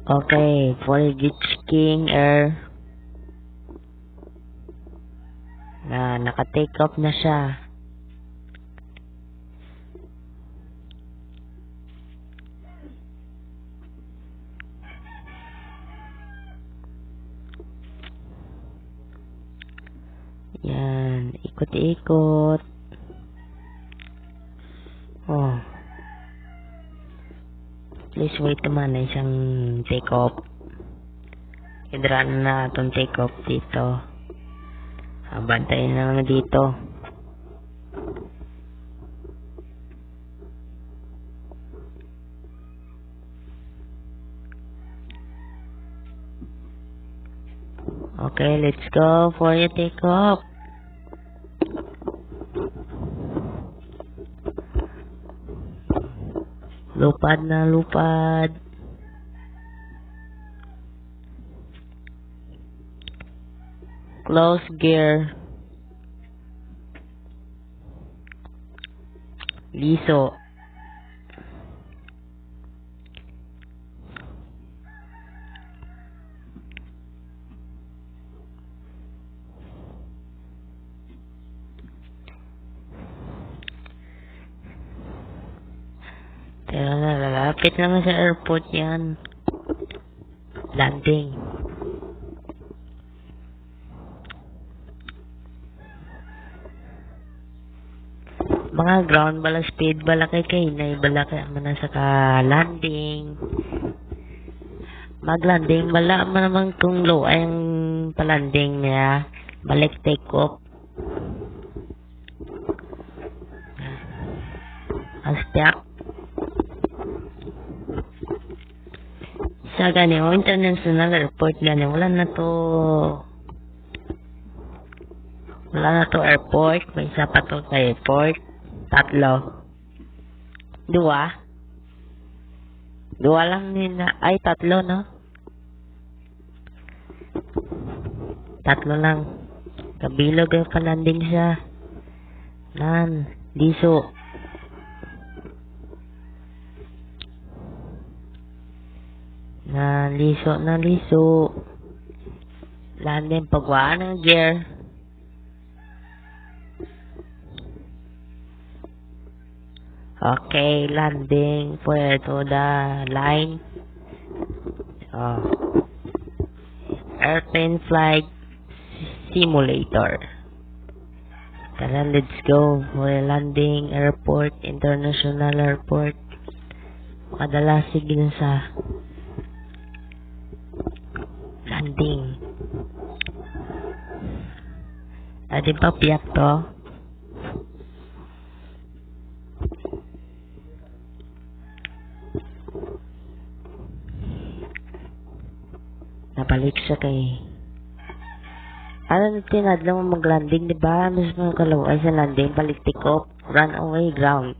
Okay, for Beach King Air na naka-take off na siya. Yan, ikot-ikot. Oh. Please wait naman na isang take off. Idraan na itong take off dito. Bantayin na lang dito. Okay, let's go for your take off. Lupad na lupad. Close gear. Liso. Pero nalalapit naman sa airport yan. Landing. Mga ground bala speed bala kay na bala kay man sa ka landing. Mag-landing bala man naman kung low ay ang palanding niya. Balik take off. Astiak. Sa gani o international airport gani wala na to airport, may isa pa to sa airport. Tatlo. Dua lang nila. Ay, tatlo, no? Tatlo lang. Kabilog yung palanding siya. Liso. Liso. Landing pagwaan ng gear. Okay, landing to the line. Airplane flight simulator. Tara, let's go. We're landing airport, international airport. Makadalasig din sa landing. Adi pa piyak to. Nabalik siya kay ano tinadlo mo mag-landing, diba? Mas mga kalaway sa landing, balik take off, run away ground.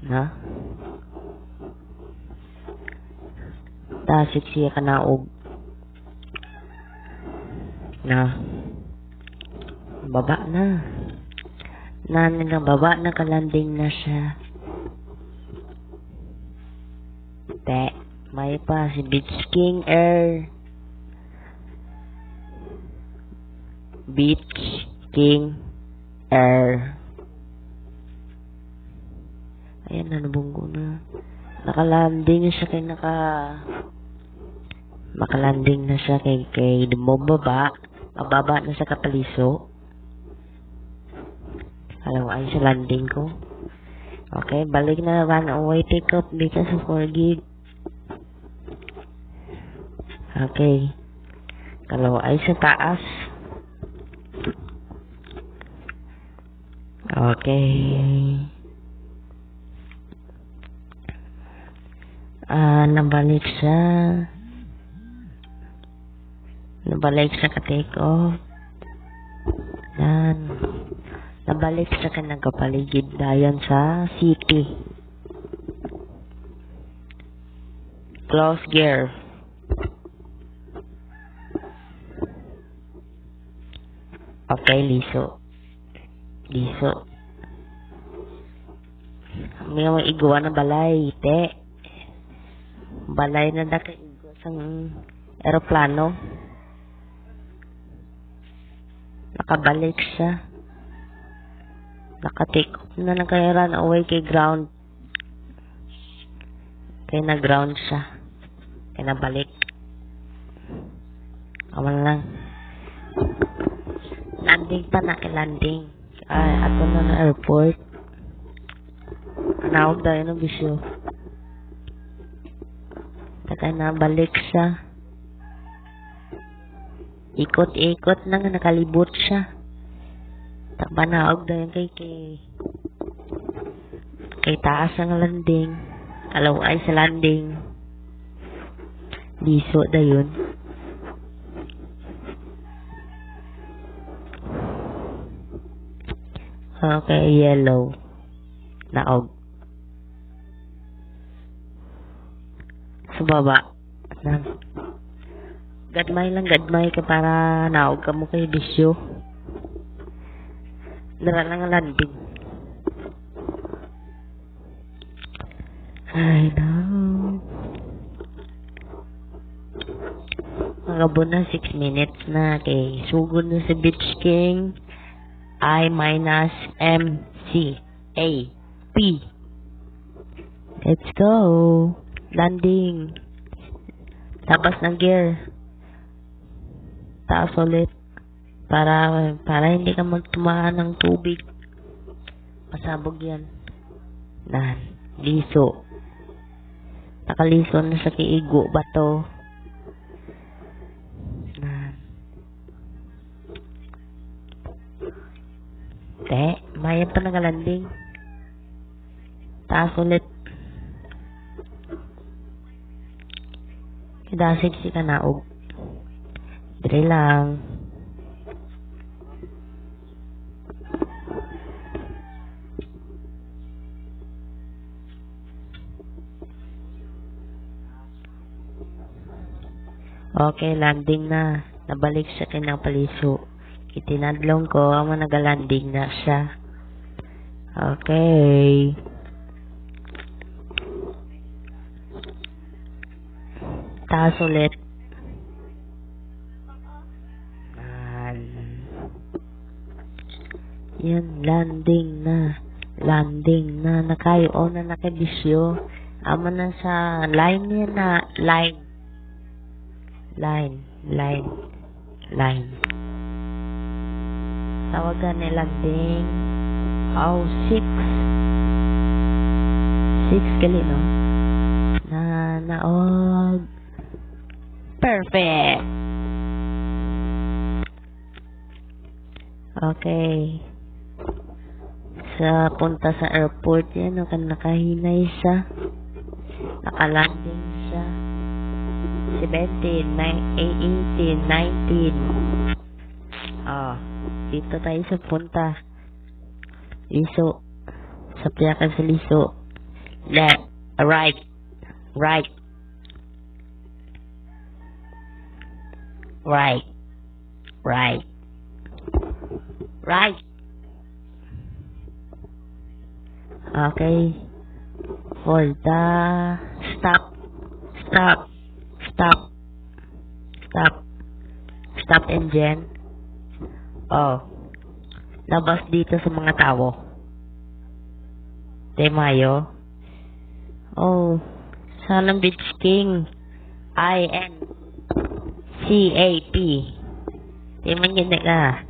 Na? Tasik siya ka naog. Na? Baba na. Baba na ka-landing na siya. May pa si Beach King Air. Beach King Air. Ayan na, nabunggo na. Nakalanding na siya makalanding na siya kay bumababa. Mababa na sa kapaliso. Alam mo, ay sa landing ko. Okay, balik na, run away, take up because of 4 gig. Okay. Kalau ay sa taas. Okay. Nabalik sa ka-take off. Nabalik sa ka nagkapaligid dayon sa city. Close gear. Okay, liso. May mga iguan na balay, te. Balay na nakaigos ang eroplano. Nakabalik siya. Naka-take off na kay run away kay ground. Kaya na-ground siya. Kaya nabalik. Aman lang. Landing pa na kay landing. Ay, ato na na airport. Anawag daw yun ang bisyo. Kaya nabalik siya. Ikot-ikot na nga nakalibot siya. Takbanaog daw yun kay taas ang landing. Alaway sa landing. Liso da yun. Okay, yellow. Naog. Sa baba. Gadmay ka para naog ka mo kay bisyo. Nara lang ang landing. I know. Magabo na 6 minutes na kay sugod na si Beach King. I-MC-A-P. Let's go. Landing. Tapos ng gear. Taas ulit. Para hindi ka magtumaan ng tubig. Pasabog yan. Liso. Nakaliso na sa kiigo ba to? Mayan pa nagalanding. Taas ulit. Kidasig si kanaog. Dire lang. Okay, landing na. Nabalik siya kinang paliso. Itinadlong ko, ang nagalanding na siya. Okay. Taas ulit. Yan, landing na. Landing na. Nakayo na nakabisyo. Ama na sa line yan na. Line. Tawagan ni landing. 6 gali, no? Naog. Perfect. Okay. Sa punta sa airport yan, no? Nakahinay siya. Nakalanding siya. 17, 18, 19. Dito tayo sa punta. Liso. Sa piyakan sa liso. Left. Right. Right. Okay. For the stop engine. Labas dito sa mga tao. Mayo. Salam Beach King. INCAP. Di man yun ka.